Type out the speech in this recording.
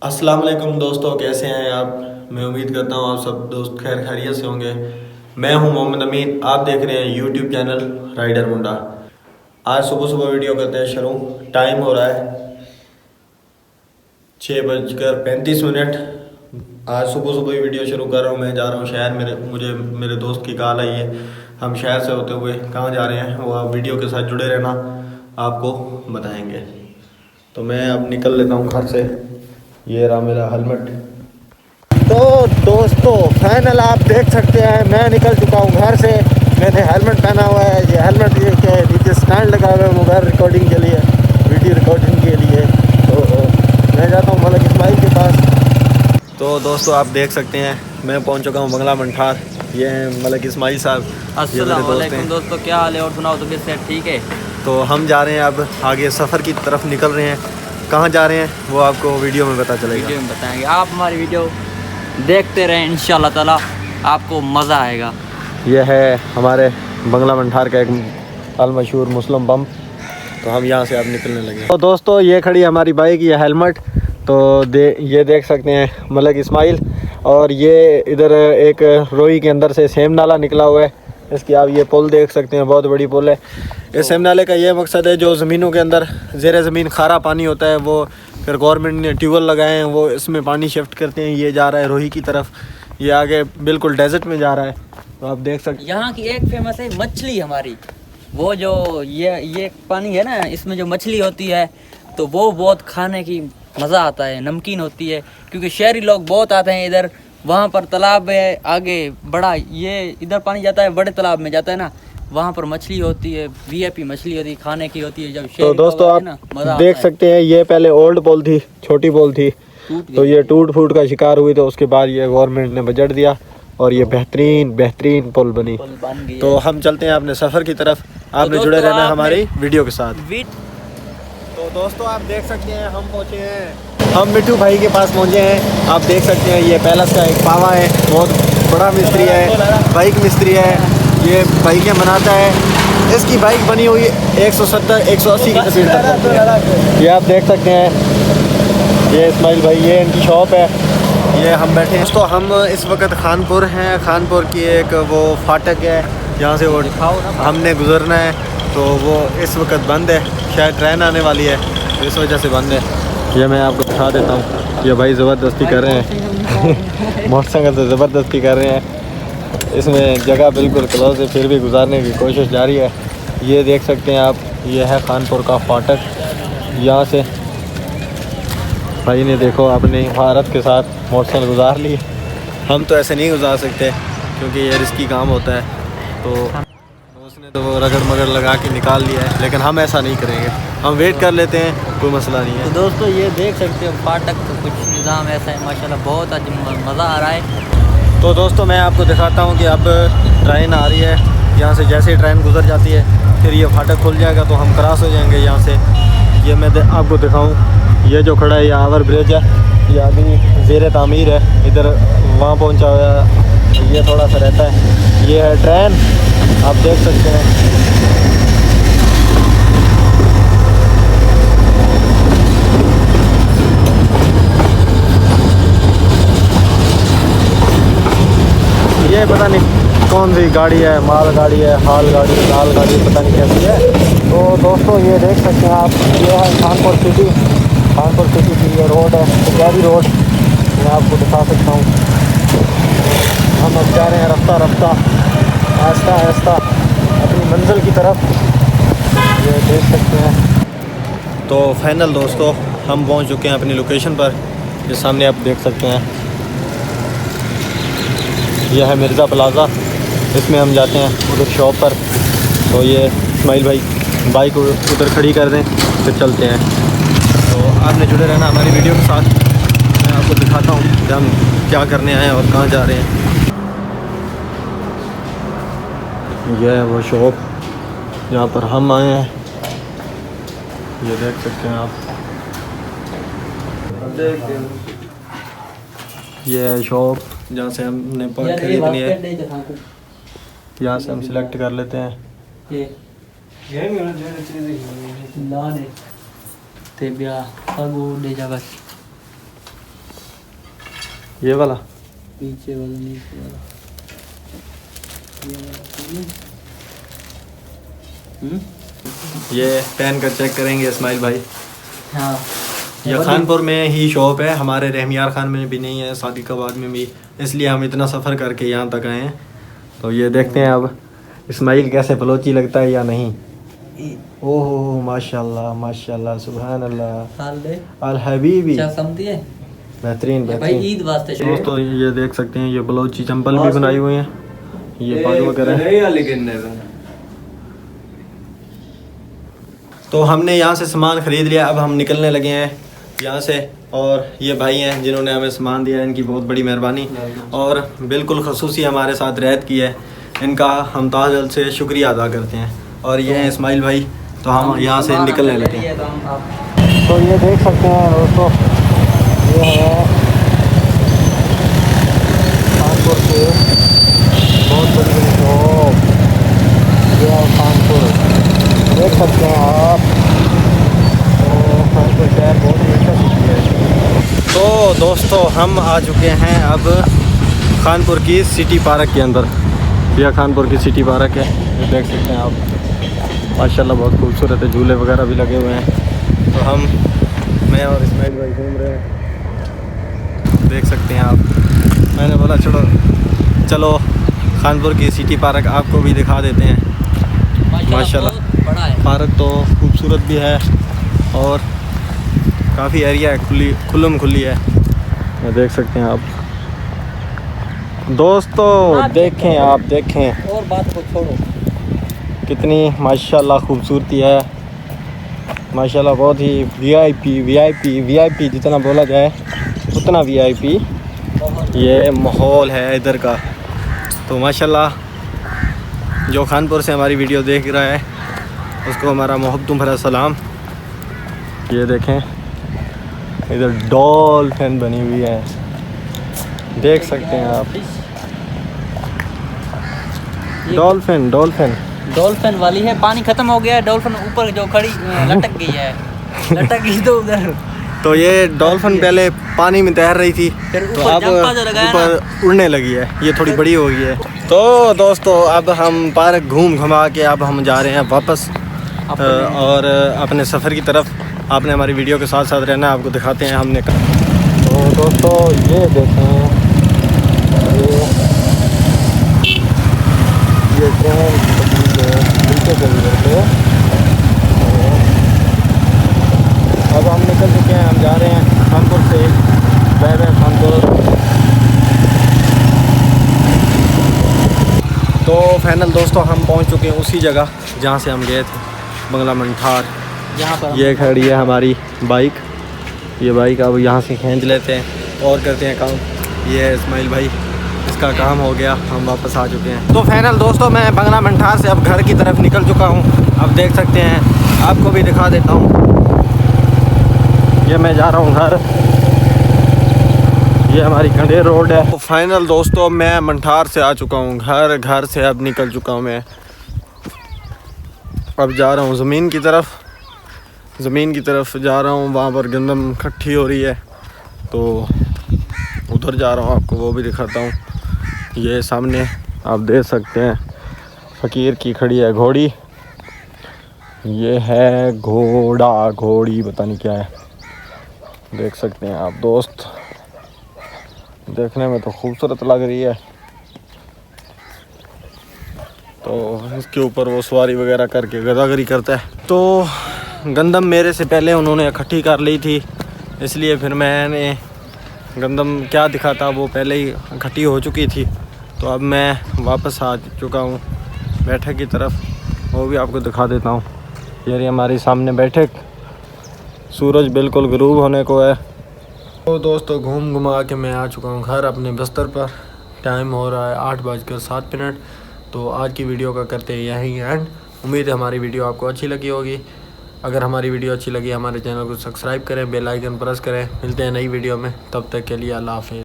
अस्सलाम वालेकुम दोस्तों, कैसे हैं आप। मैं उम्मीद करता हूँ आप सब दोस्त खैर खैरियत से होंगे। मैं हूँ मोहम्मद अमीन, आप देख रहे हैं यूट्यूब चैनल राइडर मुंडा। आज सुबह सुबह वीडियो करते हैं शुरू। टाइम हो रहा है 6:35। आज सुबह सुबह ही वीडियो शुरू कर रहा हूँ। मैं जा रहा हूँ शहर, मेरे दोस्त की कॉल आई है। हम शहर से होते हुए कहाँ जा रहे हैं वो आप वीडियो के साथ जुड़े रहना, आपको बताएंगे। तो मैं अब निकल लेता हूँ घर से। ये रहा मेरा हेलमेट। तो दोस्तों फाइनल आप देख सकते हैं, मैं निकल चुका हूँ घर से। मैंने हेलमेट पहना हुआ है। ये हेलमेट ये के नीचे स्टैंड लगा हुआ है मोबाइल रिकॉर्डिंग के लिए, वीडियो रिकॉर्डिंग के लिए। तो मैं जाता हूँ मलिक इस्माइल के पास। तो दोस्तों आप देख सकते हैं मैं पहुँच चुका हूँ बंगला मंठार। ये हैं मलिक इस्माइल साहब। अस्सलाम वालेकुम दोस्तों, क्या हाल है और सुनाओ, तो कैसे ठीक है। तो हम जा रहे हैं अब आगे सफ़र की तरफ निकल रहे हैं। कहाँ जा रहे हैं वो आपको वीडियो में पता चलेगा, वीडियो में बताएंगे। आप हमारी वीडियो देखते रहें, इंशाल्लाह ताला आपको मज़ा आएगा। यह है हमारे बंगला मंठार का एक अलमशहूर मुस्लिम बम। तो हम यहाँ से अब निकलने लगे। तो दोस्तों ये खड़ी है हमारी बाइक, ये हेलमेट। तो ये देख सकते हैं मलिक इस्माइल। और ये इधर एक रोई के अंदर से सेम नाला निकला हुआ है। इसकी आप ये पुल देख सकते हैं, बहुत बड़ी पुल है। इस सेम नाले का ये मकसद है, जो ज़मीनों के अंदर ज़ेर ज़मीन खारा पानी होता है वो फिर गवर्नमेंट ने ट्यूबवेल लगाए हैं, वो इसमें पानी शिफ्ट करते हैं। ये जा रहा है रोही की तरफ, ये आगे बिल्कुल डेजर्ट में जा रहा है। तो आप देख सकते हैं यहाँ की एक फेमस है मछली हमारी। वो जो ये पानी है ना, इसमें जो मछली होती है तो वो बहुत खाने की मज़ा आता है, नमकीन होती है। क्योंकि शहरी लोग बहुत आते हैं इधर। वहाँ पर तालाब है आगे बड़ा, ये इधर पानी जाता है बड़े तालाब में जाता है ना, वहाँ पर मछली होती है, वीआईपी मछली होती है, खाने की होती है। जब तो दोस्तों आप देख सकते हैं ये पहले ओल्ड पुल थी, छोटी पुल थी। तो ये टूट फूट का शिकार हुई, तो उसके बाद ये गवर्नमेंट ने बजट दिया और ये बेहतरीन पुल बनी। तो हम चलते हैं अपने सफ़र की तरफ। आपने जुड़े रहना हमारी वीडियो के साथ। तो दोस्तों आप देख सकते हैं हम पहुँचे हैं, हम मिट्टू भाई के पास पहुँचे हैं। आप देख सकते हैं ये पैलेस का एक पावा है, बहुत बड़ा मिस्त्री है, बाइक मिस्त्री है। ये बाइकें बनाता है। इसकी बाइक बनी हुई 170-180 की स्पीड तक। ये आप देख सकते हैं ये इस्माइल भाई, ये इनकी शॉप है। ये हम बैठे हैं। दोस्तों हम इस वक्त खानपुर हैं। खानपुर की एक वो फाटक है, जहाँ से वो हमने गुजरना है। तो वो इस वक्त बंद है, शायद ट्रेन आने वाली है, इस वजह से बंद है। ये मैं आपको दिखा देता हूँ। ये भाई ज़बरदस्ती कर रहे हैं मोटरसाइकिल से ज़बरदस्ती कर रहे हैं। इसमें जगह बिल्कुल क्लोज है, फिर भी गुजारने की कोशिश जारी है। ये देख सकते हैं आप, ये है खानपुर का फाटक। यहाँ से भाई ने देखो अपनी भारत के साथ मोटरसाइकिल गुजार ली। हम तो ऐसे नहीं गुजार सकते क्योंकि ये रिस्की काम होता है। तो उसने तो वो रगड़ मगड़ लगा के निकाल लिया है, लेकिन हम ऐसा नहीं करेंगे, हम वेट कर लेते हैं, कोई मसला नहीं है। तो दोस्तों ये देख सकते हो फाटक का कुछ निज़ाम ऐसा है, माशाल्लाह बहुत आज मज़ा आ रहा है। तो दोस्तों मैं आपको दिखाता हूँ कि अब ट्रेन आ रही है। यहाँ से जैसे ही ट्रेन गुजर जाती है फिर ये फाटक खुल जाएगा, तो हम क्रॉस हो जाएंगे यहाँ से। ये मैं आपको दिखाऊँ, ये जो खड़ा है ये आवर ब्रिज है, ये अभी ज़ेर तामीर है। इधर वहाँ पहुँचा हुआ है, ये थोड़ा सा रहता है। ये है ट्रेन, आप देख सकते हैं। ये पता नहीं कौन सी गाड़ी है, माल गाड़ी है, हाल गाड़ी, लाल गाड़ी, पता नहीं कैसी है। तो दोस्तों ये देख सकते हैं आप, ये है खानपुर सिटी की ये रोड है, पंजाबी रोड। मैं आपको दिखा सकता हूँ। हम अब जा रहे हैं रफ्ता आहिस्ता आहिस्ता अपनी मंजिल की तरफ, ये देख सकते हैं। तो फाइनल दोस्तों हम पहुँच चुके हैं अपनी लोकेशन पर, ये सामने आप देख सकते हैं। यह है मिर्ज़ा प्लाज़ा, इसमें हम जाते हैं उधर शॉप पर। तो ये इस्माइल भाई बाइक उधर खड़ी कर दें, फिर चलते हैं। तो आपने जुड़े रहना हमारी वीडियो के साथ। मैं आपको दिखाता हूँ कि हम क्या करने आए हैं और कहाँ जा रहे हैं। यह है वो शॉप जहाँ पर हम आए हैं, ये देख सकते हैं आप। ये है शॉप जहाँ से हमने पार्ट खरीदनी है। यहाँ से हम सिलेक्ट कर लेते हैं। ये वाला पीछे वाला, नीचे वाला, ये पहन कर चेक करेंगे इस्माइल भाई। हाँ ये खानपुर में ही शॉप है, हमारे रहमियार खान में भी नहीं है, सादिकाबाद में भी, इसलिए हम इतना सफ़र करके यहाँ तक आए हैं। तो ये देखते हैं अब इस्माइल कैसे बलोची लगता है या नहीं। ओहो माशाल्लाह माशाल्लाह सुभान अल्लाह अल हबीबी, समझती है बेहतरीन भाई, बेहतरीन। ईद वास्ते। दोस्तों ये देख सकते हैं, ये बलोची चंपल भी बनाई हुई हैं, ये पग वगैरह। तो हमने यहाँ से सामान ख़रीद लिया, अब हम निकलने लगे हैं यहाँ से। और ये भाई हैं जिन्होंने हमें सामान दिया, इनकी बहुत बड़ी मेहरबानी और बिल्कुल ख़ुसूसी हमारे साथ रहत की है, इनका हम तहे दिल से शुक्रिया अदा करते हैं। और ये हैं इस्माइल भाई, तो हम यहाँ से निकलने लगे हैं। तो ये देख सकते हैं दोस्तों, ये है कानपुर के बहुत बड़ी शॉप, ये है कानपुर, देख सकते हैं आप। तो कानपुर शहर बहुत ही अच्छा सिटी है। तो दोस्तों हम आ चुके हैं अब कानपुर की सिटी पार्क के अंदर। यह कानपुर की सिटी पार्क है, ये देख सकते हैं आप, माशाल्लाह बहुत खूबसूरत है, झूले वगैरह भी लगे हुए हैं। तो मैं और इस्माइल भाई घूम रहे हैं, देख सकते हैं आप। मैंने बोला चलो कानपुर की सिटी पार्क आपको भी दिखा देते हैं। माशाल्लाह बड़ा है पार्क, तो खूबसूरत भी है और काफ़ी एरिया है, खुली है, ये देख सकते हैं आप। दोस्तों देखें आप, देखें और बात को छोड़ो, कितनी माशाल्लाह खूबसूरती है, माशाल्लाह बहुत ही वीआईपी जितना बोला जाए उतना वीआईपी ये माहौल है इधर का। तो माशाल्लाह जो कानपुर से हमारी वीडियो देख रहा है उसको हमारा मोहब्बतों भरा सलाम। ये देखें इधर डॉल्फिन बनी हुई है, देख सकते हैं आप, डॉल्फिन वाली है। पानी खत्म हो गया है, डॉल्फिन ऊपर जो खड़ी लटक गई है, लटक गई तो उधर। तो ये डॉल्फिन पहले पानी में तैर रही थी, फिर तो अब ऊपर उड़ने लगी है, ये थोड़ी बड़ी हो गई है। तो दोस्तों अब हम पार्क घुमा के अब हम जा रहे हैं वापस और अपने सफ़र की तरफ। आपने हमारी वीडियो के साथ साथ रहना, आपको दिखाते हैं हमने कहा। तो दोस्तों ये देखें, ये ट्रेन पे अब हम निकल चुके हैं, हम जा रहे हैं कानपुर से, बाय कानपुर। तो फाइनल दोस्तों हम पहुंच चुके हैं उसी जगह जहां से हम गए थे, बंगला मंठार। यहाँ पर ये खड़ी है हमारी बाइक, ये बाइक अब यहाँ से खींच लेते हैं और करते हैं काम। ये है इस्माइल भाई, इसका काम हो गया, हम वापस आ चुके हैं। तो फाइनल दोस्तों मैं बंगला मंठार से अब घर की तरफ निकल चुका हूँ, अब देख सकते हैं, आपको भी दिखा देता हूँ। ये मैं जा रहा हूँ घर, ये हमारी खंडेर रोड है। तो फाइनल दोस्तों मैं मंठार से आ चुका हूँ घर से अब निकल चुका हूँ मैं, अब जा रहा हूँ ज़मीन की तरफ जा रहा हूँ। वहाँ पर गंदम इकट्ठी हो रही है तो उधर जा रहा हूँ, आपको वो भी दिखाता हूँ। ये सामने आप देख सकते हैं फ़कीर की खड़ी है घोड़ी, ये है घोड़ी पता नहीं क्या है, देख सकते हैं आप दोस्त, देखने में तो खूबसूरत लग रही है। तो इसके ऊपर वो सवारी वगैरह करके गदागरी करता है। तो गंदम मेरे से पहले उन्होंने इकट्ठी कर ली थी, इसलिए फिर मैंने गंदम क्या दिखाता, वो पहले ही इकट्ठी हो चुकी थी। तो अब मैं वापस आ चुका हूँ बैठक की तरफ, वो भी आपको दिखा देता हूँ। ये हमारे सामने बैठक, सूरज बिल्कुल ग़रूब होने को है। तो दोस्तों घुमा के मैं आ चुका हूँ घर अपने बिस्तर पर, टाइम हो रहा है 8:07। तो आज की वीडियो का करते हैं यहीं एंड। उम्मीद है हमारी वीडियो आपको अच्छी लगी होगी। अगर हमारी वीडियो अच्छी लगी हमारे चैनल को सब्सक्राइब करें, बेल आइकन प्रेस करें। मिलते हैं नई वीडियो में, तब तक के लिए अल्लाह हाफ़िज़।